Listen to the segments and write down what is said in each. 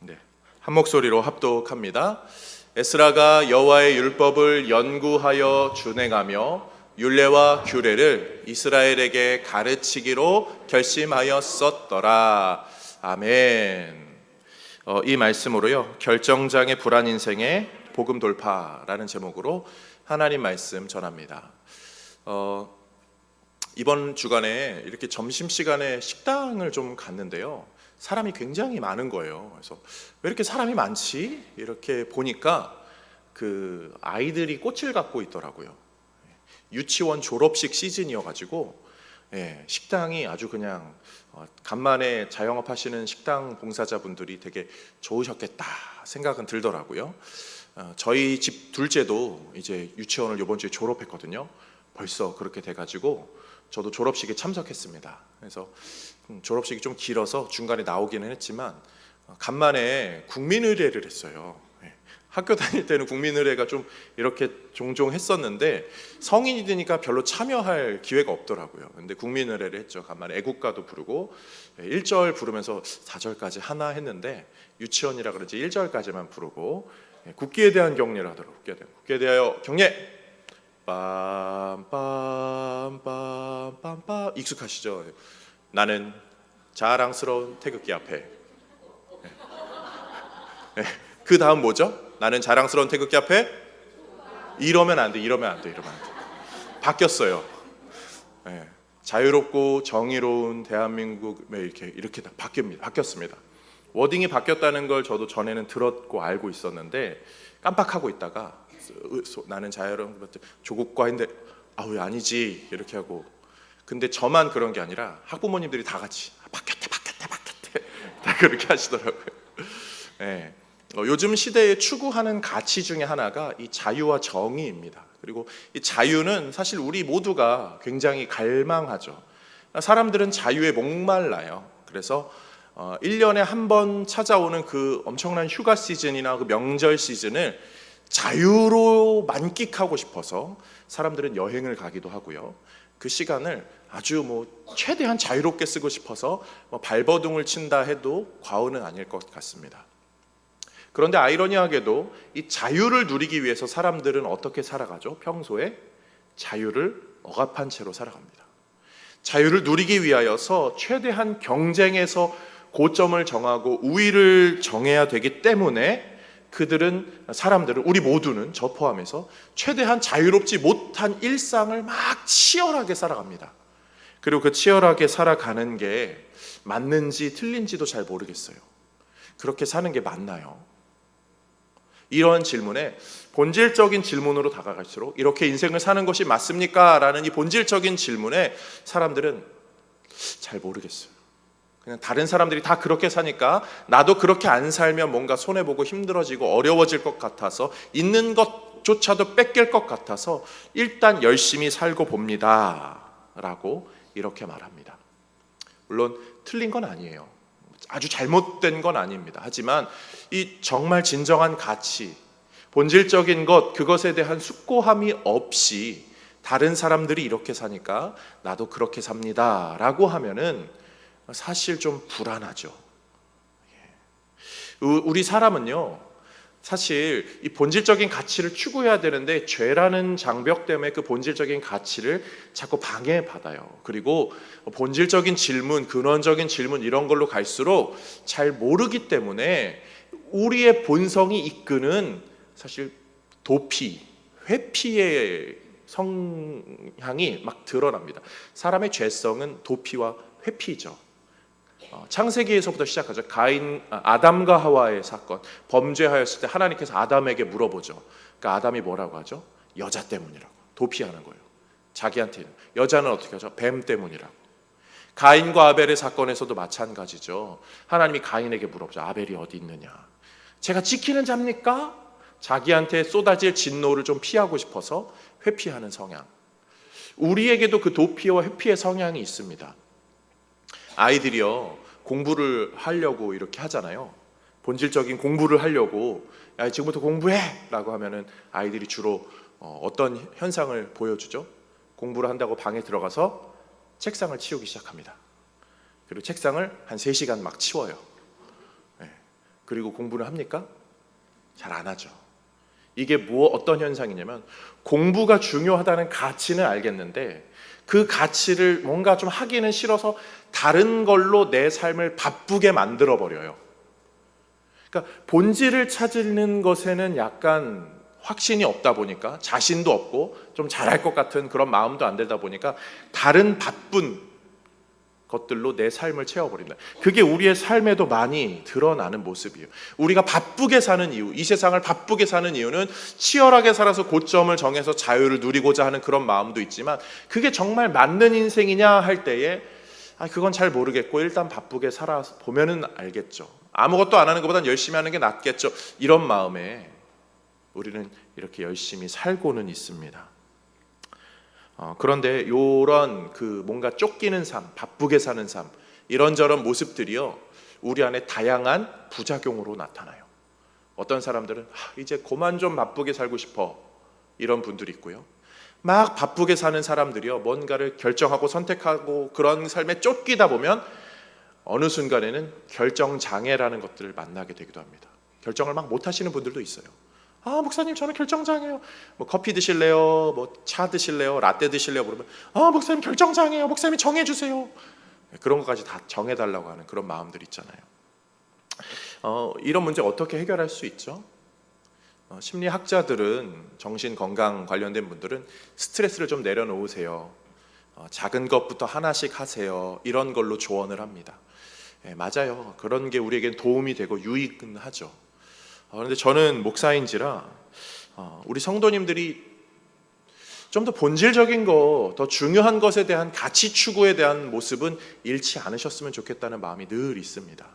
네, 한 목소리로 합독합니다. 에스라가 여호와의 율법을 연구하여 준행하며 율례와 규례를 이스라엘에게 가르치기로 결심하였었더라. 아멘. 이 말씀으로요, 결정장애 불안 인생의 복음 돌파라는 제목으로 하나님 말씀 전합니다. 이번 주간에 이렇게 점심시간에 식당을 좀 갔는데요, 사람이 굉장히 많은 거예요. 그래서 왜 이렇게 사람이 많지? 이렇게 보니까 그 아이들이 꽃을 갖고 있더라고요. 유치원 졸업식 시즌이어가지고 식당이 아주 그냥 간만에 자영업 하시는 식당 봉사자분들이 되게 좋으셨겠다 생각은 들더라고요. 저희 집 둘째도 이제 유치원을 이번 주에 졸업했거든요. 벌써 그렇게 돼가지고 저도 졸업식에 참석했습니다. 그래서 졸업식이 좀 길어서 중간에 나오기는 했지만 간만에 국민의례를 했어요. 학교 다닐 때는 국민의례가 좀 이렇게 종종 했었는데 성인이 되니까 별로 참여할 기회가 없더라고요. 근데 국민의례를 했죠. 간만에 애국가도 부르고 1절 부르면서 4절까지 하나 했는데 유치원이라 그런지 1절까지만 부르고 국기에 대한 경례를 하더라고요. 국기에 대하여 경례! 빰빰빰빰빰. 익숙하시죠? 나는 자랑스러운 태극기 앞에. 그 다음 뭐죠? 나는 자랑스러운 태극기 앞에. 이러면 안 돼. 이러면 안 돼. 바뀌었어요. 자유롭고 정의로운 대한민국에 이렇게 바뀌었습니다. 워딩이 바뀌었다는 걸 저도 전에는 들었고 알고 있었는데 깜빡하고 있다가 나는 자유로운 조국과 했는데 왜 아니지 이렇게 하고, 근데 저만 그런 게 아니라 학부모님들이 다 같이 바뀌었대 다 그렇게 하시더라고요. 요즘 시대에 추구하는 가치 중에 하나가 이 자유와 정의입니다. 그리고 이 자유는 사실 우리 모두가 굉장히 갈망하죠. 사람들은 자유에 목말라요. 그래서 1년에 한 번 찾아오는 그 엄청난 휴가 시즌이나 그 명절 시즌을 자유로 만끽하고 싶어서 사람들은 여행을 가기도 하고요. 그 시간을 아주 최대한 자유롭게 쓰고 싶어서 발버둥을 친다 해도 과언은 아닐 것 같습니다. 그런데 아이러니하게도 이 자유를 누리기 위해서 사람들은 어떻게 살아가죠? 평소에 자유를 억압한 채로 살아갑니다. 자유를 누리기 위하여서 최대한 경쟁에서 고점을 정하고 우위를 정해야 되기 때문에 사람들은 우리 모두는 저 포함해서 최대한 자유롭지 못한 일상을 막 치열하게 살아갑니다. 그리고 그 치열하게 살아가는 게 맞는지 틀린지도 잘 모르겠어요. 그렇게 사는 게 맞나요? 이런 질문에 본질적인 질문으로 다가갈수록 이렇게 인생을 사는 것이 맞습니까? 라는 이 본질적인 질문에 사람들은 잘 모르겠어요. 그냥 다른 사람들이 다 그렇게 사니까 나도 그렇게 안 살면 뭔가 손해보고 힘들어지고 어려워질 것 같아서 있는 것조차도 뺏길 것 같아서 일단 열심히 살고 봅니다 라고 이렇게 말합니다. 물론 틀린 건 아니에요. 아주 잘못된 건 아닙니다. 하지만 이 정말 진정한 가치, 본질적인 그것에 대한 숙고함이 없이 다른 사람들이 이렇게 사니까 나도 그렇게 삽니다 라고 하면은 사실 좀 불안하죠. 우리 사람은요, 사실 이 본질적인 가치를 추구해야 되는데 죄라는 장벽 때문에 그 본질적인 가치를 자꾸 방해받아요. 그리고 본질적인 질문, 근원적인 질문 이런 걸로 갈수록 잘 모르기 때문에 우리의 본성이 이끄는 사실 도피, 회피의 성향이 막 드러납니다. 사람의 죄성은 도피와 회피죠. 창세기에서부터 시작하죠. 아담과 하와의 사건, 범죄하였을 때 하나님께서 아담에게 물어보죠. 그러니까 아담이 뭐라고 하죠? 여자 때문이라고, 도피하는 거예요. 자기한테는. 여자는 어떻게 하죠? 뱀 때문이라고. 가인과 아벨의 사건에서도 마찬가지죠. 하나님이 가인에게 물어보죠. 아벨이 어디 있느냐? 제가 지키는 자입니까? 자기한테 쏟아질 진노를 좀 피하고 싶어서 회피하는 성향. 우리에게도 그 도피와 회피의 성향이 있습니다. 아이들이요, 공부를 하려고 이렇게 하잖아요. 본질적인 공부를 하려고 야, 지금부터 공부해! 라고 하면은 아이들이 주로 어떤 현상을 보여주죠? 공부를 한다고 방에 들어가서 책상을 치우기 시작합니다. 그리고 책상을 한 3시간 막 치워요. 그리고 공부를 합니까? 잘 안 하죠. 이게 어떤 현상이냐면 공부가 중요하다는 가치는 알겠는데 그 가치를 뭔가 좀 하기는 싫어서 다른 걸로 내 삶을 바쁘게 만들어 버려요. 그러니까 본질을 찾는 것에는 약간 확신이 없다 보니까, 자신도 없고 좀 잘할 것 같은 그런 마음도 안 들다 보니까 다른 바쁜 것들로 내 삶을 채워버린다. 그게 우리의 삶에도 많이 드러나는 모습이에요. 우리가 바쁘게 사는 이유, 이 세상을 바쁘게 사는 이유는 치열하게 살아서 고점을 정해서 자유를 누리고자 하는 그런 마음도 있지만, 그게 정말 맞는 인생이냐 할 때에 그건 잘 모르겠고 일단 바쁘게 살아 보면은 알겠죠. 아무것도 안 하는 것보단 열심히 하는 게 낫겠죠. 이런 마음에 우리는 이렇게 열심히 살고는 있습니다. 그런데 이런 뭔가 쫓기는 삶, 바쁘게 사는 삶, 이런저런 모습들이요 우리 안에 다양한 부작용으로 나타나요. 어떤 사람들은 이제 그만 좀 바쁘게 살고 싶어, 이런 분들이 있고요. 막 바쁘게 사는 사람들이요 뭔가를 결정하고 선택하고 그런 삶에 쫓기다 보면 어느 순간에는 결정장애라는 것들을 만나게 되기도 합니다. 결정을 막 못하시는 분들도 있어요. 목사님 저는 결정장애예요. 뭐 커피 드실래요? 뭐 차 드실래요? 라떼 드실래요? 그러면 목사님 결정장애예요. 목사님이 정해주세요. 그런 것까지 다 정해달라고 하는 그런 마음들 있잖아요. 이런 문제 어떻게 해결할 수 있죠? 심리학자들은, 정신건강 관련된 분들은 스트레스를 좀 내려놓으세요. 작은 것부터 하나씩 하세요. 이런 걸로 조언을 합니다. 맞아요. 그런 게 우리에겐 도움이 되고 유익은 하죠. 그런데 저는 목사인지라 우리 성도님들이 좀 더 본질적인 거, 더 중요한 것에 대한 가치 추구에 대한 모습은 잃지 않으셨으면 좋겠다는 마음이 늘 있습니다.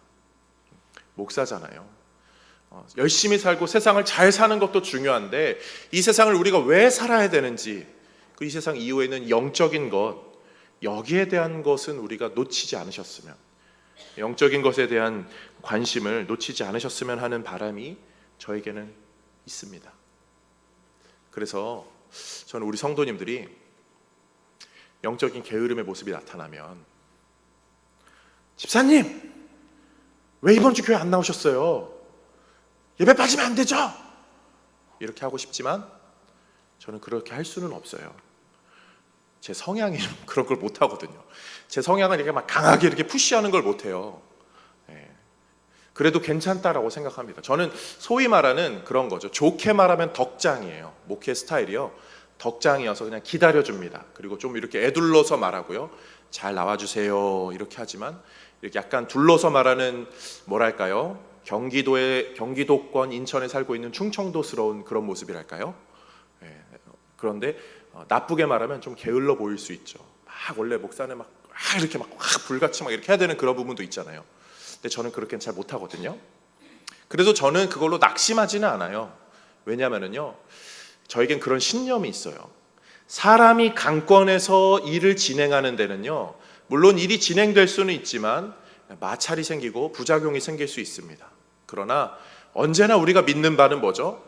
목사잖아요. 열심히 살고 세상을 잘 사는 것도 중요한데 이 세상을 우리가 왜 살아야 되는지, 이 세상 이후에는 영적인 것, 여기에 대한 것은 우리가 놓치지 않으셨으면, 영적인 것에 대한 관심을 놓치지 않으셨으면 하는 바람이 저에게는 있습니다. 그래서 저는 우리 성도님들이 영적인 게으름의 모습이 나타나면 집사님 왜 이번 주 교회 안 나오셨어요? 예배 빠지면 안 되죠? 이렇게 하고 싶지만 저는 그렇게 할 수는 없어요. 제 성향이 그런 걸 못 하거든요. 제 성향은 이렇게 막 강하게 이렇게 푸시하는 걸 못 해요. 그래도 괜찮다라고 생각합니다. 저는 소위 말하는 그런 거죠. 좋게 말하면 덕장이에요. 목회 스타일이요. 덕장이어서 그냥 기다려줍니다. 그리고 좀 이렇게 애둘러서 말하고요. 잘 나와주세요. 이렇게 하지만 이렇게 약간 둘러서 말하는, 뭐랄까요? 경기도권 인천에 살고 있는 충청도스러운 그런 모습이랄까요? 그런데 나쁘게 말하면 좀 게을러 보일 수 있죠. 막 원래 목사는 막 이렇게 막 불같이 막 이렇게 해야 되는 그런 부분도 있잖아요. 근데 저는 그렇게는 잘 못하거든요. 그래도 저는 그걸로 낙심하지는 않아요. 왜냐하면요, 저에겐 그런 신념이 있어요. 사람이 강권해서 일을 진행하는 데는요, 물론 일이 진행될 수는 있지만 마찰이 생기고 부작용이 생길 수 있습니다. 그러나 언제나 우리가 믿는 바는 뭐죠?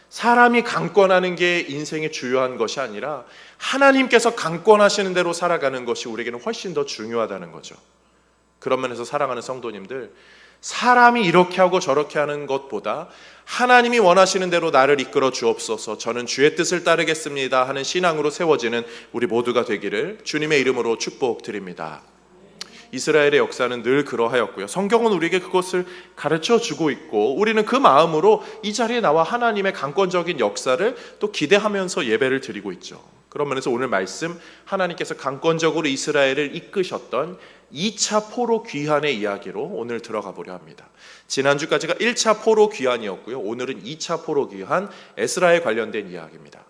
사람이 강권하는 게 인생의 주요한 것이 아니라 하나님께서 강권하시는 대로 살아가는 것이 우리에게는 훨씬 더 중요하다는 거죠. 그런 면에서 사랑하는 성도님들, 사람이 이렇게 하고 저렇게 하는 것보다 하나님이 원하시는 대로 나를 이끌어 주옵소서, 저는 주의 뜻을 따르겠습니다 하는 신앙으로 세워지는 우리 모두가 되기를 주님의 이름으로 축복드립니다. 이스라엘의 역사는 늘 그러하였고요. 성경은 우리에게 그것을 가르쳐 주고 있고, 우리는 그 마음으로 이 자리에 나와 하나님의 강권적인 역사를 또 기대하면서 예배를 드리고 있죠. 그런 면에서 오늘 말씀, 하나님께서 강권적으로 이스라엘을 이끄셨던 2차 포로 귀환의 이야기로 오늘 들어가 보려 합니다. 지난주까지가 1차 포로 귀환이었고요. 오늘은 2차 포로 귀환, 에스라에 관련된 이야기입니다.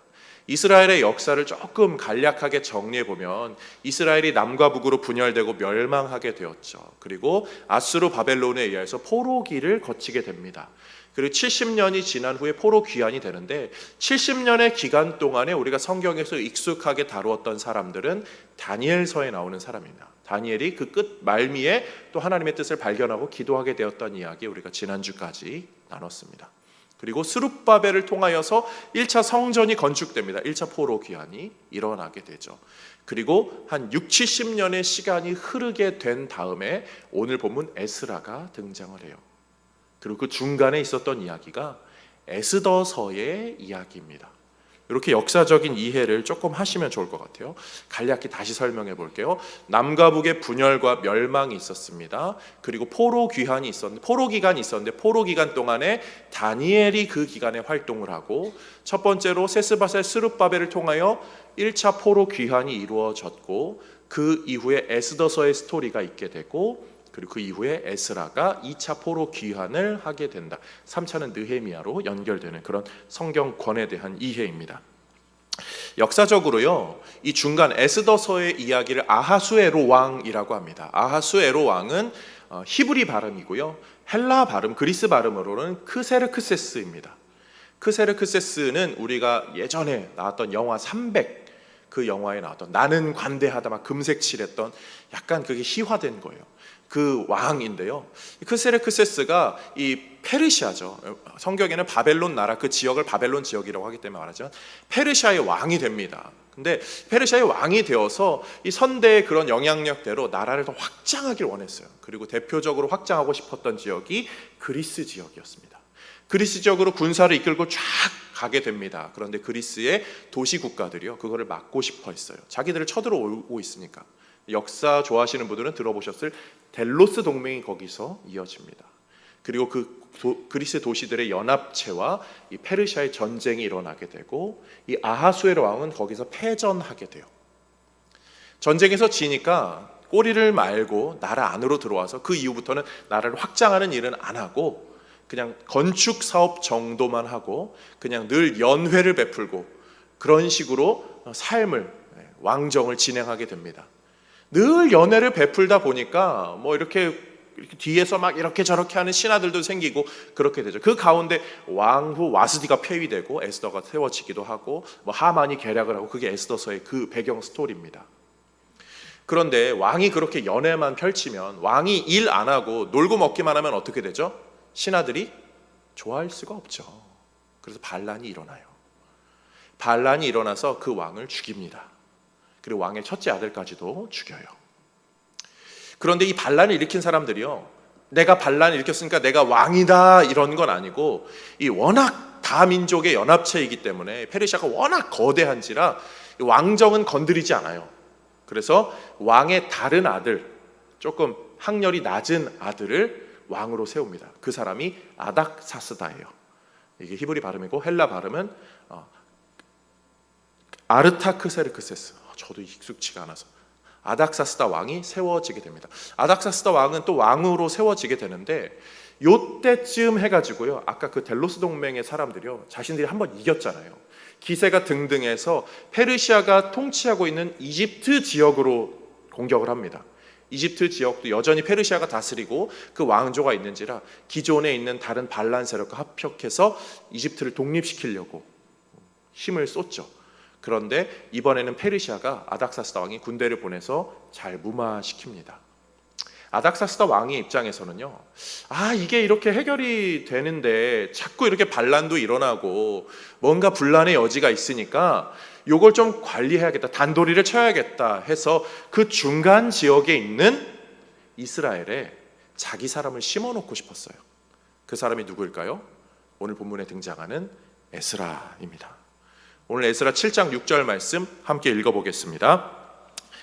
이스라엘의 역사를 조금 간략하게 정리해 보면 이스라엘이 남과 북으로 분열되고 멸망하게 되었죠. 그리고 아수르 바벨론에 의해서 포로기를 거치게 됩니다. 그리고 70년이 지난 후에 포로 귀환이 되는데, 70년의 기간 동안에 우리가 성경에서 익숙하게 다루었던 사람들은 다니엘서에 나오는 사람입니다. 다니엘이 그 끝 말미에 또 하나님의 뜻을 발견하고 기도하게 되었던 이야기 우리가 지난주까지 나눴습니다. 그리고 스룹바벨을 통하여서 1차 성전이 건축됩니다. 1차 포로 귀환이 일어나게 되죠. 그리고 한 6, 70년의 시간이 흐르게 된 다음에 오늘 본문 에스라가 등장을 해요. 그리고 그 중간에 있었던 이야기가 에스더서의 이야기입니다. 이렇게 역사적인 이해를 조금 하시면 좋을 것 같아요. 간략히 다시 설명해 볼게요. 남과 북의 분열과 멸망이 있었습니다. 그리고 포로 기간이 있었는데 포로 기간 동안에 다니엘이 그 기간에 활동을 하고, 첫 번째로 세스바셀 스룹바벨을 통하여 1차 포로 귀환이 이루어졌고, 그 이후에 에스더서의 스토리가 있게 되고, 그리고 그 이후에 에스라가 2차 포로 귀환을 하게 된다. 3차는 느헤미야로 연결되는 그런 성경권에 대한 이해입니다. 역사적으로요, 이 중간 에스더서의 이야기를 아하수에로 왕이라고 합니다. 아하수에로 왕은 히브리 발음이고요, 헬라 발음, 그리스 발음으로는 크세르크세스입니다. 크세르크세스는 우리가 예전에 나왔던 영화 300, 그 영화에 나왔던 나는 관대하다 막 금색 칠했던, 약간 그게 희화된 거예요. 그 왕인데요, 크세르크세스가 이 페르시아죠. 성경에는 바벨론 나라, 그 지역을 바벨론 지역이라고 하기 때문에 말하지만 페르시아의 왕이 됩니다. 근데 페르시아의 왕이 되어서 이 선대의 그런 영향력대로 나라를 더 확장하길 원했어요. 그리고 대표적으로 확장하고 싶었던 지역이 그리스 지역이었습니다. 그리스 지역으로 군사를 이끌고 쫙 가게 됩니다. 그런데 그리스의 도시 국가들이요, 그거를 막고 싶어 했어요. 자기들을 쳐들어오고 있으니까. 역사 좋아하시는 분들은 들어보셨을 델로스 동맹이 거기서 이어집니다. 그리고 그리스 도시들의 연합체와 이 페르시아의 전쟁이 일어나게 되고, 이 아하수에로 왕은 거기서 패전하게 돼요. 전쟁에서 지니까 꼬리를 말고 나라 안으로 들어와서 그 이후부터는 나라를 확장하는 일은 안 하고 그냥 건축 사업 정도만 하고 그냥 늘 연회를 베풀고 그런 식으로 삶을, 왕정을 진행하게 됩니다. 늘 연회를 베풀다 보니까 뭐 이렇게 뒤에서 막 이렇게 저렇게 하는 신하들도 생기고 그렇게 되죠. 그 가운데 왕후 와스디가 폐위되고 에스더가 세워지기도 하고, 뭐 하만이 계략을 하고, 그게 에스더서의 그 배경 스토리입니다. 그런데 왕이 그렇게 연회만 펼치면, 왕이 일 안 하고 놀고 먹기만 하면 어떻게 되죠? 신하들이 좋아할 수가 없죠. 그래서 반란이 일어나요. 반란이 일어나서 그 왕을 죽입니다. 그리고 왕의 첫째 아들까지도 죽여요. 그런데 이 반란을 일으킨 사람들이요, 내가 반란을 일으켰으니까 내가 왕이다 이런 건 아니고, 이 워낙 다민족의 연합체이기 때문에 페르시아가 워낙 거대한지라 왕정은 건드리지 않아요. 그래서 왕의 다른 아들, 조금 학렬이 낮은 아들을 왕으로 세웁니다. 그 사람이 아닥사스다예요. 이게 히브리 발음이고 헬라 발음은 아르타크세르크세스. 저도 익숙치가 않아서 아닥사스다 왕이 세워지게 됩니다. 아닥사스다 왕은 또 왕으로 세워지게 되는데, 요때쯤 해가지고요, 아까 그 델로스 동맹의 사람들이요, 자신들이 한번 이겼잖아요. 기세가 등등해서 페르시아가 통치하고 있는 이집트 지역으로 공격을 합니다. 이집트 지역도 여전히 페르시아가 다스리고 그 왕조가 있는지라 기존에 있는 다른 반란 세력과 합격해서 이집트를 독립시키려고 힘을 쏟죠. 그런데 이번에는 페르시아가 아닥사스다 왕이 군대를 보내서 잘 무마시킵니다. 아닥사스다 왕의 입장에서는요, 이게 이렇게 해결이 되는데 자꾸 이렇게 반란도 일어나고 뭔가 분란의 여지가 있으니까 요걸 좀 관리해야겠다, 단도리를 쳐야겠다 해서 그 중간 지역에 있는 이스라엘에 자기 사람을 심어놓고 싶었어요. 그 사람이 누구일까요? 오늘 본문에 등장하는 에스라입니다. 오늘 에스라 7장 6절 말씀 함께 읽어보겠습니다.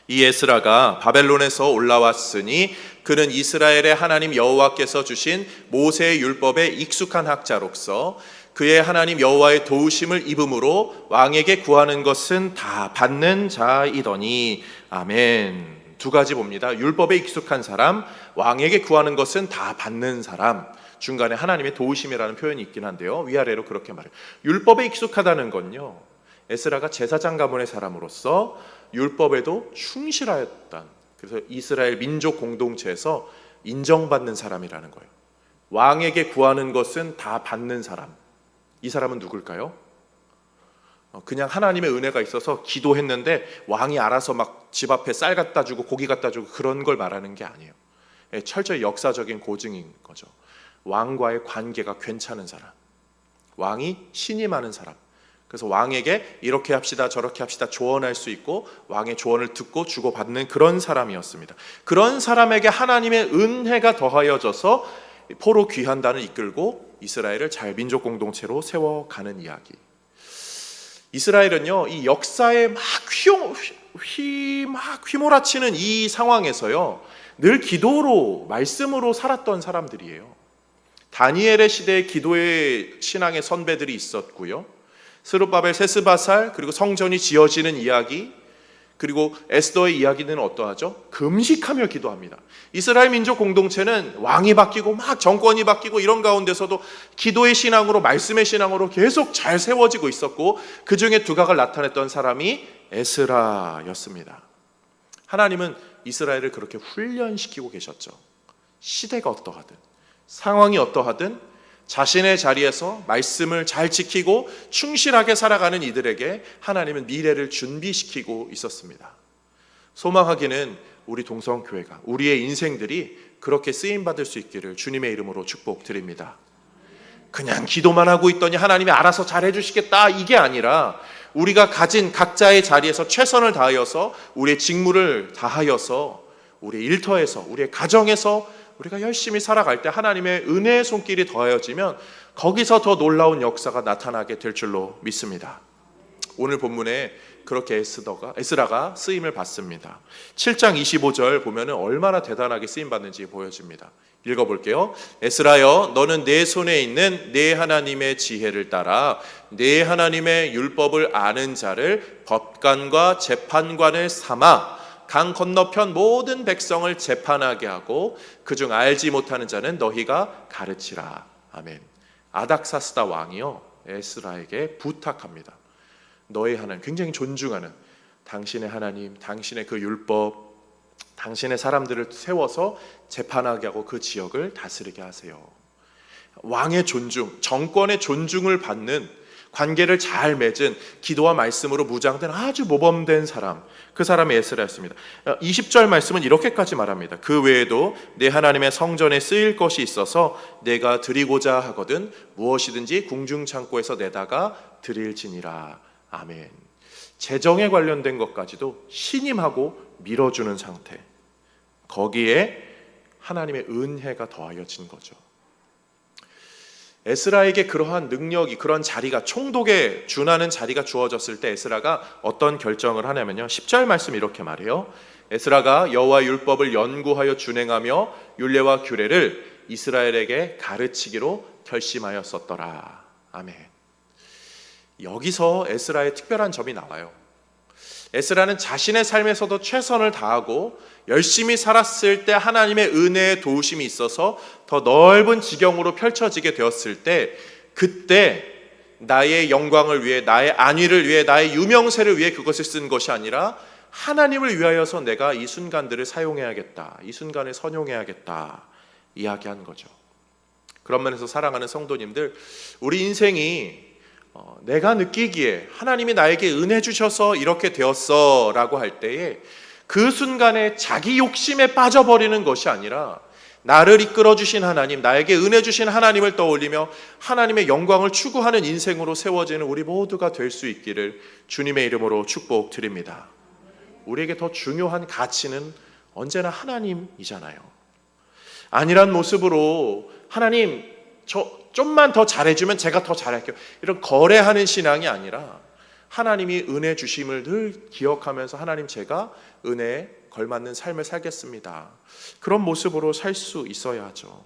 이 에스라가 바벨론에서 올라왔으니 그는 이스라엘의 하나님 여호와께서 주신 모세의 율법에 익숙한 학자로서 그의 하나님 여호와의 도우심을 입음으로 왕에게 구하는 것은 다 받는 자이더니. 아멘. 두 가지 봅니다. 율법에 익숙한 사람, 왕에게 구하는 것은 다 받는 사람. 중간에 하나님의 도우심이라는 표현이 있긴 한데요, 위아래로 그렇게 말해요. 율법에 익숙하다는 건요, 에스라가 제사장 가문의 사람으로서 율법에도 충실하였던, 그래서 이스라엘 민족 공동체에서 인정받는 사람이라는 거예요. 왕에게 구하는 것은 다 받는 사람. 이 사람은 누굴까요? 그냥 하나님의 은혜가 있어서 기도했는데 왕이 알아서 막 집 앞에 쌀 갖다 주고 고기 갖다 주고 그런 걸 말하는 게 아니에요. 철저히 역사적인 고증인 거죠. 왕과의 관계가 괜찮은 사람, 왕이 신임하는 사람. 그래서 왕에게 이렇게 합시다 저렇게 합시다 조언할 수 있고 왕의 조언을 듣고 주고받는 그런 사람이었습니다. 그런 사람에게 하나님의 은혜가 더하여져서 포로 귀환단을 이끌고 이스라엘을 자유민족 공동체로 세워가는 이야기. 이스라엘은요, 이 역사에 막 휘몰아치는 이 상황에서요, 늘 기도로, 말씀으로 살았던 사람들이에요. 다니엘의 시대에 기도의 신앙의 선배들이 있었고요. 스룹바벨, 세스바살, 그리고 성전이 지어지는 이야기, 그리고 에스더의 이야기는 어떠하죠? 금식하며 기도합니다. 이스라엘 민족 공동체는 왕이 바뀌고 막 정권이 바뀌고 이런 가운데서도 기도의 신앙으로, 말씀의 신앙으로 계속 잘 세워지고 있었고, 그 중에 두각을 나타냈던 사람이 에스라였습니다. 하나님은 이스라엘을 그렇게 훈련시키고 계셨죠. 시대가 어떠하든, 상황이 어떠하든 자신의 자리에서 말씀을 잘 지키고 충실하게 살아가는 이들에게 하나님은 미래를 준비시키고 있었습니다. 소망하기는 우리 동성교회가, 우리의 인생들이 그렇게 쓰임받을 수 있기를 주님의 이름으로 축복드립니다. 그냥 기도만 하고 있더니 하나님이 알아서 잘 해주시겠다, 이게 아니라 우리가 가진 각자의 자리에서 최선을 다하여서 우리의 직무를 다하여서 우리의 일터에서, 우리의 가정에서 우리가 열심히 살아갈 때 하나님의 은혜의 손길이 더하여지면 거기서 더 놀라운 역사가 나타나게 될 줄로 믿습니다. 오늘 본문에 그렇게 에스라가 쓰임을 받습니다. 7장 25절 보면은 얼마나 대단하게 쓰임 받는지 보여집니다. 읽어볼게요. 에스라여, 너는 내 손에 있는 내 하나님의 지혜를 따라 내 하나님의 율법을 아는 자를 법관과 재판관을 삼아 강 건너편 모든 백성을 재판하게 하고 그중 알지 못하는 자는 너희가 가르치라. 아멘. 아닥사스다 왕이요, 에스라에게 부탁합니다. 너의 하나님, 굉장히 존중하는 당신의 하나님, 당신의 그 율법, 당신의 사람들을 세워서 재판하게 하고 그 지역을 다스리게 하세요. 왕의 존중, 정권의 존중을 받는, 관계를 잘 맺은, 기도와 말씀으로 무장된 아주 모범된 사람, 그 사람이 에스라였습니다. 20절 말씀은 이렇게까지 말합니다. 그 외에도 내 하나님의 성전에 쓰일 것이 있어서 내가 드리고자 하거든 무엇이든지 궁중창고에서 내다가 드릴지니라. 아멘. 재정에 관련된 것까지도 신임하고 밀어주는 상태, 거기에 하나님의 은혜가 더하여진 거죠. 에스라에게 그러한 능력이, 그런 자리가, 총독에 준하는 자리가 주어졌을 때 에스라가 어떤 결정을 하냐면요, 10절 말씀 이렇게 말해요. 에스라가 여호와 율법을 연구하여 준행하며 율례와 규례를 이스라엘에게 가르치기로 결심하였었더라. 아멘. 여기서 에스라의 특별한 점이 나와요. 에스라는 자신의 삶에서도 최선을 다하고 열심히 살았을 때 하나님의 은혜의 도우심이 있어서 더 넓은 지경으로 펼쳐지게 되었을 때, 그때 나의 영광을 위해, 나의 안위를 위해, 나의 유명세를 위해 그것을 쓴 것이 아니라 하나님을 위하여서 내가 이 순간들을 사용해야겠다, 이 순간을 선용해야겠다 이야기한 거죠. 그런 면에서 사랑하는 성도님들, 우리 인생이 내가 느끼기에 하나님이 나에게 은혜 주셔서 이렇게 되었어 라고 할 때에 그 순간에 자기 욕심에 빠져버리는 것이 아니라 나를 이끌어 주신 하나님, 나에게 은혜 주신 하나님을 떠올리며 하나님의 영광을 추구하는 인생으로 세워지는 우리 모두가 될 수 있기를 주님의 이름으로 축복드립니다. 우리에게 더 중요한 가치는 언제나 하나님이잖아요. 아니란 모습으로 하나님 저 좀만 더 잘해주면 제가 더 잘할게요, 이런 거래하는 신앙이 아니라 하나님이 은혜 주심을 늘 기억하면서 하나님, 제가 은혜에 걸맞는 삶을 살겠습니다, 그런 모습으로 살 수 있어야 하죠.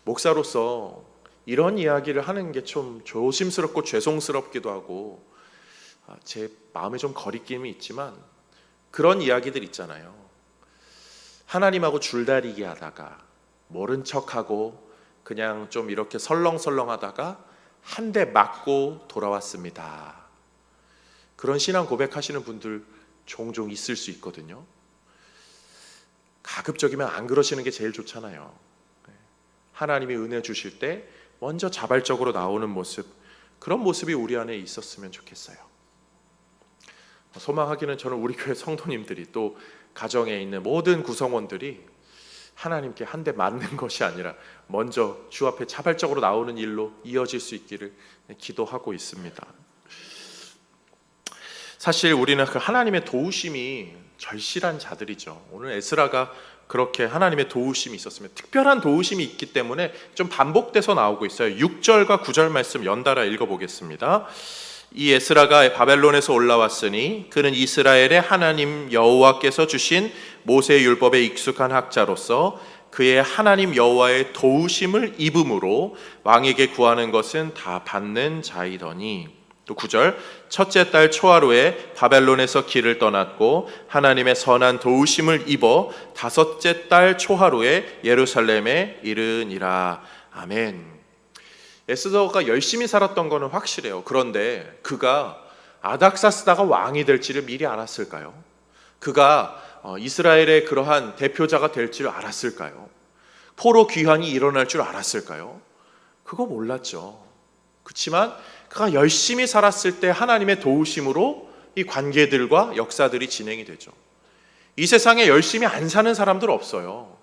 목사로서 이런 이야기를 하는 게 좀 조심스럽고 죄송스럽기도 하고 제 마음에 좀 거리낌이 있지만, 그런 이야기들 있잖아요. 하나님하고 줄다리기 하다가 모른 척하고 그냥 좀 이렇게 설렁설렁 하다가 한 대 맞고 돌아왔습니다. 그런 신앙 고백하시는 분들 종종 있을 수 있거든요. 가급적이면 안 그러시는 게 제일 좋잖아요. 하나님이 은혜 주실 때 먼저 자발적으로 나오는 모습, 그런 모습이 우리 안에 있었으면 좋겠어요. 소망하기는 저는 우리 교회 성도님들이, 또 가정에 있는 모든 구성원들이 하나님께 한 대 맞는 것이 아니라 먼저 주 앞에 자발적으로 나오는 일로 이어질 수 있기를 기도하고 있습니다. 사실 우리는 그 하나님의 도우심이 절실한 자들이죠. 오늘 에스라가 그렇게 하나님의 도우심이 있었으면, 특별한 도우심이 있기 때문에 좀 반복돼서 나오고 있어요. 6절과 9절 말씀 연달아 읽어보겠습니다. 이 에스라가 바벨론에서 올라왔으니 그는 이스라엘의 하나님 여호와께서 주신 모세의 율법에 익숙한 학자로서 그의 하나님 여호와의 도우심을 입음으로 왕에게 구하는 것은 다 받는 자이더니. 또 9절, 첫째 달 초하루에 바벨론에서 길을 떠났고 하나님의 선한 도우심을 입어 다섯째 달 초하루에 예루살렘에 이르니라. 아멘. 에스더가 열심히 살았던 거는 확실해요. 그런데 그가 아닥사스다가 왕이 될지를 미리 알았을까요? 그가 이스라엘의 그러한 대표자가 될 줄 알았을까요? 포로 귀환이 일어날 줄 알았을까요? 그거 몰랐죠. 그렇지만 그가 열심히 살았을 때 하나님의 도우심으로 이 관계들과 역사들이 진행이 되죠. 이 세상에 열심히 안 사는 사람들 없어요.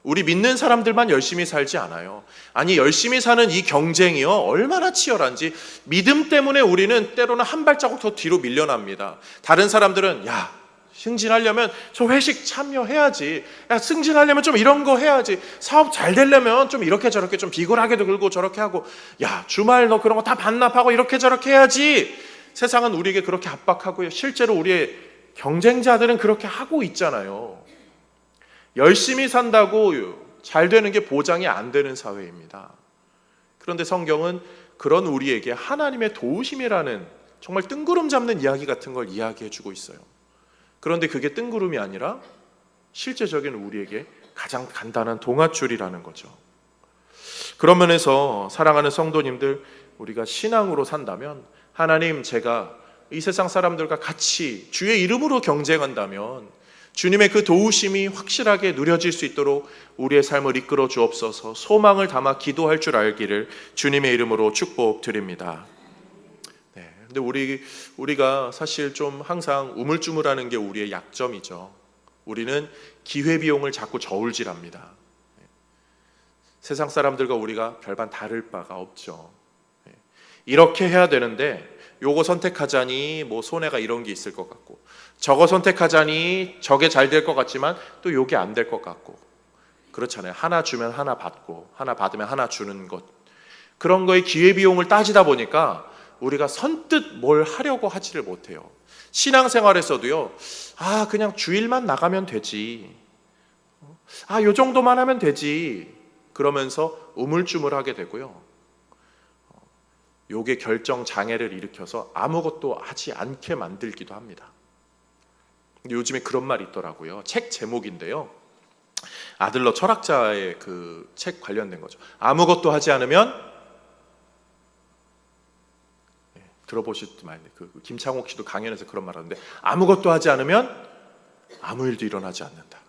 우리 믿는 사람들만 열심히 살지 않아요. 아니, 열심히 사는 이 경쟁이요, 얼마나 치열한지 믿음 때문에 우리는 때로는 한 발자국 더 뒤로 밀려납니다. 다른 사람들은 야, 승진하려면 저 회식 참여해야지, 야, 승진하려면 좀 이런 거 해야지, 사업 잘 되려면 좀 이렇게 저렇게 좀 비굴하게도 굴고 저렇게 하고, 야, 주말 너 그런 거 다 반납하고 이렇게 저렇게 해야지. 세상은 우리에게 그렇게 압박하고요. 실제로 우리의 경쟁자들은 그렇게 하고 있잖아요. 열심히 산다고 잘 되는 게 보장이 안 되는 사회입니다. 그런데 성경은 그런 우리에게 하나님의 도우심이라는 정말 뜬구름 잡는 이야기 같은 걸 이야기해 주고 있어요. 그런데 그게 뜬구름이 아니라 실제적인 우리에게 가장 간단한 동아줄이라는 거죠. 그런 면에서 사랑하는 성도님들, 우리가 신앙으로 산다면, 하나님, 제가 이 세상 사람들과 같이 주의 이름으로 경쟁한다면 주님의 그 도우심이 확실하게 누려질 수 있도록 우리의 삶을 이끌어 주옵소서. 소망을 담아 기도할 줄 알기를 주님의 이름으로 축복드립니다. 네, 근데 우리가 사실 좀 항상 우물쭈물하는 게 우리의 약점이죠. 우리는 기회비용을 자꾸 저울질합니다. 세상 사람들과 우리가 별반 다를 바가 없죠. 이렇게 해야 되는데 요거 선택하자니 뭐 손해가 이런 게 있을 것 같고, 저거 선택하자니 저게 잘 될 것 같지만 또 요게 안 될 것 같고, 그렇잖아요. 하나 주면 하나 받고, 하나 받으면 하나 주는 것, 그런 거에 기회비용을 따지다 보니까 우리가 선뜻 뭘 하려고 하지를 못해요. 신앙생활에서도요, 아, 그냥 주일만 나가면 되지, 아, 요 정도만 하면 되지, 그러면서 우물쭈물하게 되고요. 요게 결정 장애를 일으켜서 아무것도 하지 않게 만들기도 합니다. 요즘에 그런 말이 있더라고요. 책 제목인데요, 아들러 철학자의 그 책 관련된 거죠. 아무것도 하지 않으면, 들어보셨지 말네. 그 김창옥 씨도 강연에서 그런 말 하는데, 아무것도 하지 않으면 아무 일도 일어나지 않는다.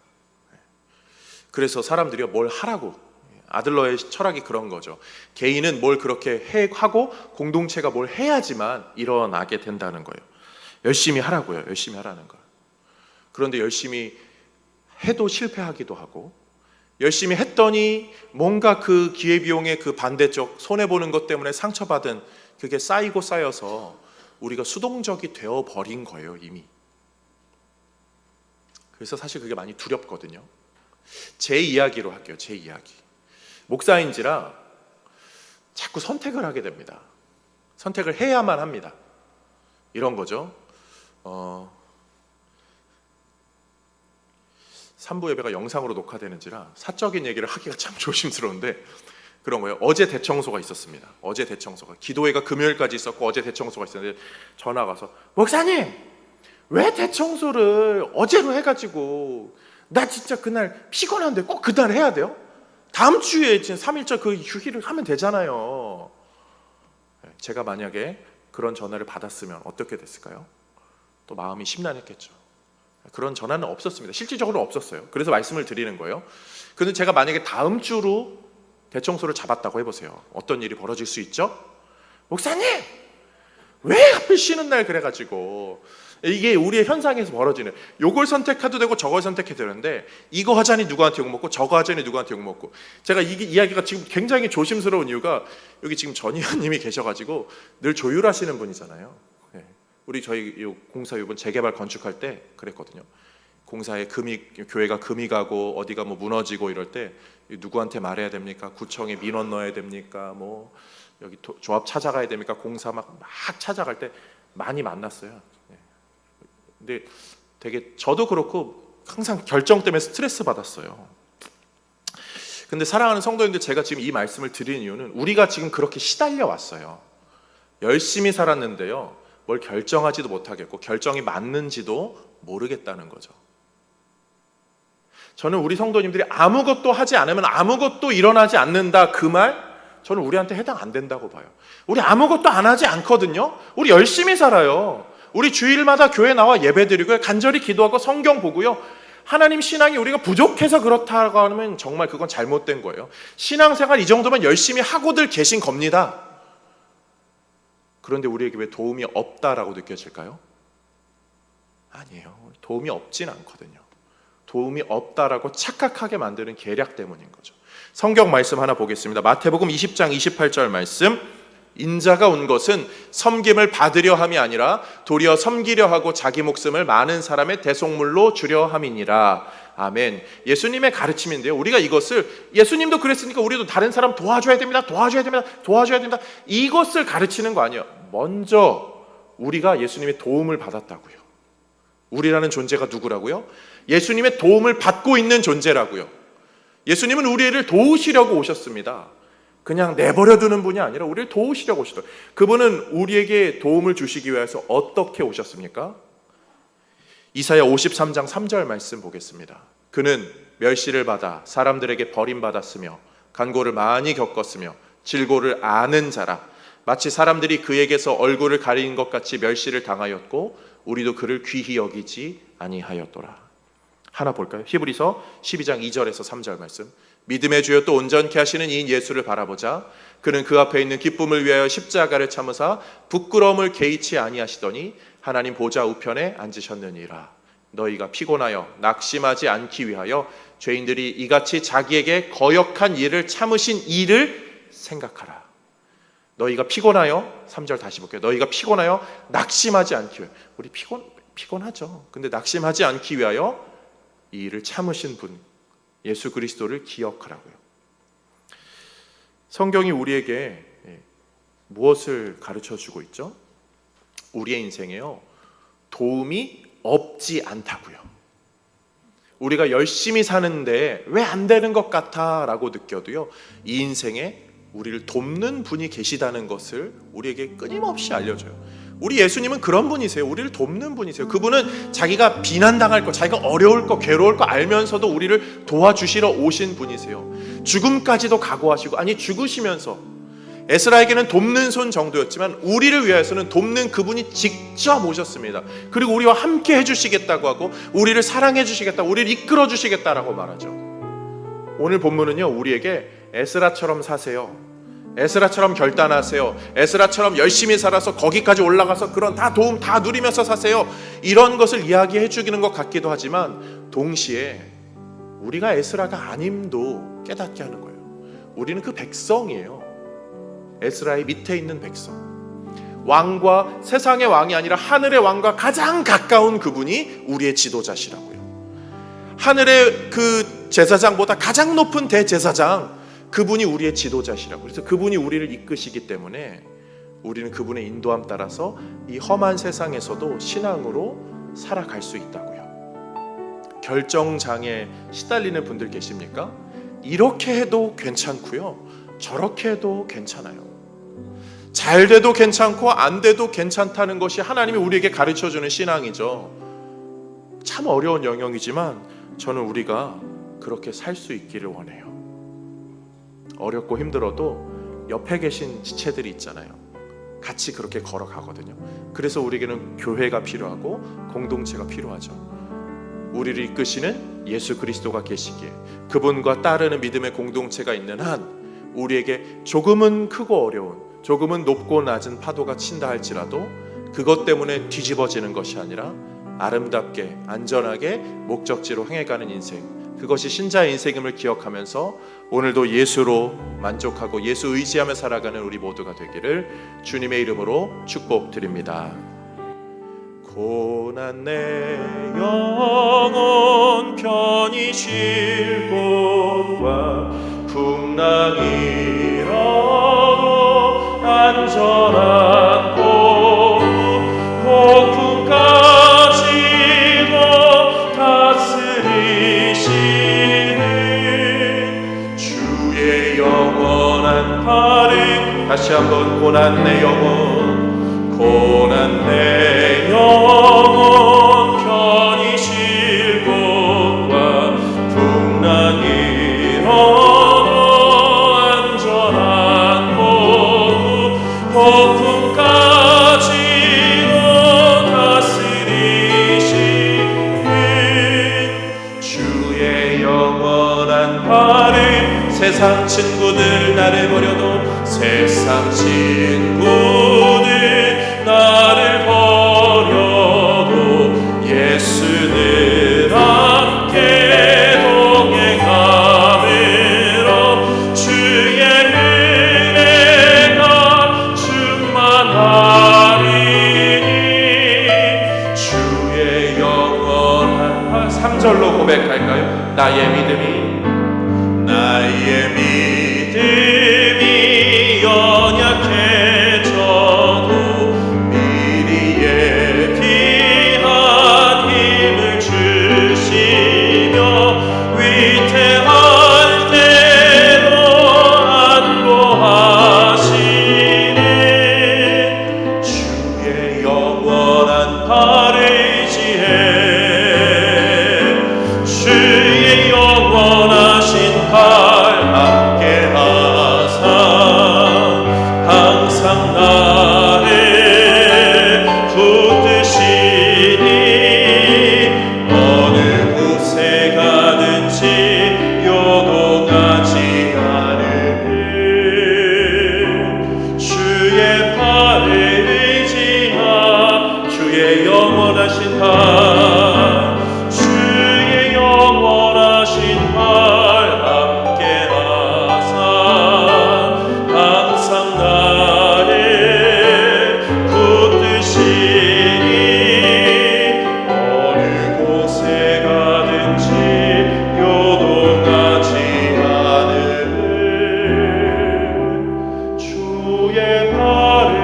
그래서 사람들이 뭘 하라고, 아들러의 철학이 그런 거죠. 개인은 뭘 그렇게 하고 공동체가 뭘 해야지만 일어나게 된다는 거예요. 열심히 하라고요. 열심히 하라는 거예요. 그런데 열심히 해도 실패하기도 하고, 열심히 했더니 뭔가 그 기회비용의 그 반대쪽 손해보는 것 때문에 상처받은 그게 쌓이고 쌓여서 우리가 수동적이 되어버린 거예요, 이미. 그래서 사실 그게 많이 두렵거든요. 제 이야기로 할게요. 제 이야기. 목사인지라 자꾸 선택을 하게 됩니다. 선택을 해야만 합니다. 이런 거죠. 3부 예배가 영상으로 녹화되는지라 사적인 얘기를 하기가 참 조심스러운데 그런 거예요. 어제 대청소가 있었습니다. 어제 대청소가, 기도회가 금요일까지 있었고 어제 대청소가 있었는데 전화가 와서, 목사님, 왜 대청소를 어제로 해가지고, 나 진짜 그날 피곤한데 꼭 그날 해야 돼요? 다음 주에 지금 3일절 그 휴일을 하면 되잖아요. 제가 만약에 그런 전화를 받았으면 어떻게 됐을까요? 또 마음이 심란했겠죠. 그런 전화는 없었습니다. 실질적으로 없었어요. 그래서 말씀을 드리는 거예요. 그런데 제가 만약에 다음 주로 대청소를 잡았다고 해보세요. 어떤 일이 벌어질 수 있죠? 목사님, 왜 하필 쉬는 날 그래가지고, 이게 우리의 현상에서 벌어지는, 요걸 선택해도 되고 저걸 선택해도 되는데, 이거 하자니 누구한테 욕먹고 저거 하자니 누구한테 욕먹고. 제가 이 이야기가 지금 굉장히 조심스러운 이유가, 여기 지금 전의원님이 계셔가지고 늘 조율하시는 분이잖아요. 저희 공사 이번 재개발 건축할 때 그랬거든요. 공사에 교회가 금이 가고 어디가 뭐 무너지고 이럴 때 누구한테 말해야 됩니까? 구청에 민원 넣어야 됩니까? 뭐 여기 조합 찾아가야 됩니까? 공사 막 찾아갈 때 많이 만났어요. 근데 되게 저도 그렇고 항상 결정 때문에 스트레스 받았어요. 근데 사랑하는 성도님들, 제가 지금 이 말씀을 드리는 이유는 우리가 지금 그렇게 시달려 왔어요. 열심히 살았는데요, 뭘 결정하지도 못하겠고 결정이 맞는지도 모르겠다는 거죠. 저는 우리 성도님들이 아무것도 하지 않으면 아무것도 일어나지 않는다, 그 말, 저는 우리한테 해당 안 된다고 봐요. 우리 아무것도 안 하지 않거든요. 우리 열심히 살아요. 우리 주일마다 교회 나와 예배드리고요, 간절히 기도하고 성경 보고요. 하나님 신앙이 우리가 부족해서 그렇다고 하면 정말 그건 잘못된 거예요. 신앙생활 이 정도면 열심히 하고들 계신 겁니다. 그런데 우리에게 왜 도움이 없다라고 느껴질까요? 아니에요. 도움이 없진 않거든요. 도움이 없다라고 착각하게 만드는 계략 때문인 거죠. 성경 말씀 하나 보겠습니다. 마태복음 20장 28절 말씀. 인자가 온 것은 섬김을 받으려 함이 아니라 도리어 섬기려 하고 자기 목숨을 많은 사람의 대속물로 주려 함이니라. 아멘. 예수님의 가르침인데요, 우리가 이것을, 예수님도 그랬으니까 우리도 다른 사람 도와줘야 됩니다, 도와줘야 됩니다, 도와줘야 된다, 이것을 가르치는 거 아니에요. 먼저 우리가 예수님의 도움을 받았다고요. 우리라는 존재가 누구라고요? 예수님의 도움을 받고 있는 존재라고요. 예수님은 우리를 도우시려고 오셨습니다. 그냥 내버려 두는 분이 아니라 우리를 도우시려고 오시더라고요. 그분은 우리에게 도움을 주시기 위해서 어떻게 오셨습니까? 이사야 53장 3절 말씀 보겠습니다. 그는 멸시를 받아 사람들에게 버림받았으며 간고를 많이 겪었으며 질고를 아는 자라. 마치 사람들이 그에게서 얼굴을 가리는 것 같이 멸시를 당하였고 우리도 그를 귀히 여기지 아니하였더라. 하나 볼까요? 히브리서 12장 2절에서 3절 말씀. 믿음의 주여 또 온전케 하시는 이인 예수를 바라보자. 그는 그 앞에 있는 기쁨을 위하여 십자가를 참으사 부끄러움을 개의치 아니하시더니 하나님 보좌 우편에 앉으셨느니라. 너희가 피곤하여 낙심하지 않기 위하여 죄인들이 이같이 자기에게 거역한 일을 참으신 이를 생각하라. 너희가 피곤하여, 3절 다시 볼게요. 너희가 피곤하여 낙심하지 않기 위하여. 우리 피곤하죠. 근데 낙심하지 않기 위하여 이 일을 참으신 분, 예수 그리스도를 기억하라고요. 성경이 우리에게 무엇을 가르쳐주고 있죠? 우리의 인생에요, 도움이 없지 않다고요. 우리가 열심히 사는데 왜 안 되는 것 같아 라고 느껴도요, 이 인생에 우리를 돕는 분이 계시다는 것을 우리에게 끊임없이 알려줘요. 우리 예수님은 그런 분이세요. 우리를 돕는 분이세요. 그분은 자기가 비난당할 거, 자기가 어려울 거, 괴로울 거 알면서도 우리를 도와주시러 오신 분이세요. 죽음까지도 각오하시고, 아니 죽으시면서 에스라에게는 돕는 손 정도였지만 우리를 위해서는 돕는 그분이 직접 오셨습니다. 그리고 우리와 함께 해주시겠다고 하고 우리를 사랑해 주시겠다, 우리를 이끌어 주시겠다라고 말하죠. 오늘 본문은요, 우리에게 에스라처럼 사세요, 에스라처럼 결단하세요, 에스라처럼 열심히 살아서 거기까지 올라가서 그런 다 도움 다 누리면서 사세요, 이런 것을 이야기해 주기는 것 같기도 하지만 동시에 우리가 에스라가 아님도 깨닫게 하는 거예요. 우리는 그 백성이에요. 에스라의 밑에 있는 백성. 왕과, 세상의 왕이 아니라 하늘의 왕과 가장 가까운 그분이 우리의 지도자시라고요. 하늘의 그 제사장보다 가장 높은 대제사장, 그분이 우리의 지도자시라고. 그래서 그분이 우리를 이끄시기 때문에 우리는 그분의 인도함 따라서 이 험한 세상에서도 신앙으로 살아갈 수 있다고요. 결정장애에 시달리는 분들 계십니까? 이렇게 해도 괜찮고요, 저렇게 해도 괜찮아요. 잘 돼도 괜찮고 안 돼도 괜찮다는 것이 하나님이 우리에게 가르쳐주는 신앙이죠. 참 어려운 영역이지만 저는 우리가 그렇게 살 수 있기를 원해요. 어렵고 힘들어도 옆에 계신 지체들이 있잖아요. 같이 그렇게 걸어가거든요. 그래서 우리에게는 교회가 필요하고 공동체가 필요하죠. 우리를 이끄시는 예수 그리스도가 계시기에, 그분과 따르는 믿음의 공동체가 있는 한 우리에게 조금은 크고 어려운, 조금은 높고 낮은 파도가 친다 할지라도 그것 때문에 뒤집어지는 것이 아니라 아름답게 안전하게 목적지로 향해가는 인생, 그것이 신자의 인생임을 기억하면서 오늘도 예수로 만족하고 예수 의지하며 살아가는 우리 모두가 되기를 주님의 이름으로 축복드립니다. 고난 내 영혼 편히 쉴 곳과 풍랑이라도 안전한 곳 폭풍까지도 다스리시는 주의 영원한 발을 다시 한번 고난 내 영혼 고난 내 영혼 편히 쉴 곳과 풍랑이라도 안전한 곳 폭풍까지도 다스리시는 주의 영원한 발을 세상 친구들 나를 버려도 세상 친구들 나를 버려도 예수는 함께 동행함으로 주의 은혜가 충만하리니 주의 영원한 3절로 고백할까요? 나의 믿음이 연약해져도 미리 예비한 힘을 주시며 위태할 때도 안보하시는 주의 영원한 발을 지혜 주의 영원하신 발 함께하사 항상 나를 붙드시니 어느 곳에 가든지 요동하지 않으는 주의 발을 의지하 주의 영원하신 발 주의 영원하신 발 함께하사 항상 나를 붙드시니 어느 곳에 가든지 요동하지 않으는 주의 발을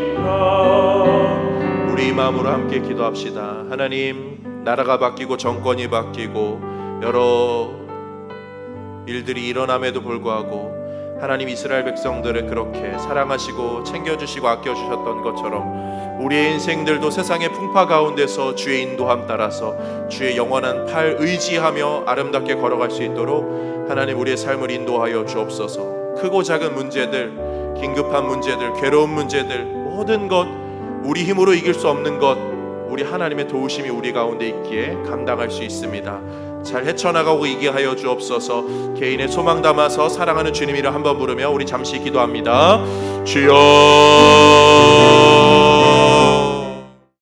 의지함이라. 우리 마음으로 함께 기도합시다. 하나님, 나라가 바뀌고 정권이 바뀌고 여러 일들이 일어남에도 불구하고 하나님 이스라엘 백성들을 그렇게 사랑하시고 챙겨주시고 아껴주셨던 것처럼 우리의 인생들도 세상의 풍파 가운데서 주의 인도함 따라서 주의 영원한 팔 의지하며 아름답게 걸어갈 수 있도록 하나님 우리의 삶을 인도하여 주옵소서. 크고 작은 문제들, 긴급한 문제들, 괴로운 문제들 모든 것 우리 힘으로 이길 수 없는 것 우리 하나님의 도우심이 우리 가운데 있기에 감당할 수 있습니다. 잘 헤쳐나가고 이기게 하여 주옵소서. 개인의 소망 담아서 사랑하는 주님 이름 한번 부르며 우리 잠시 기도합니다. 주여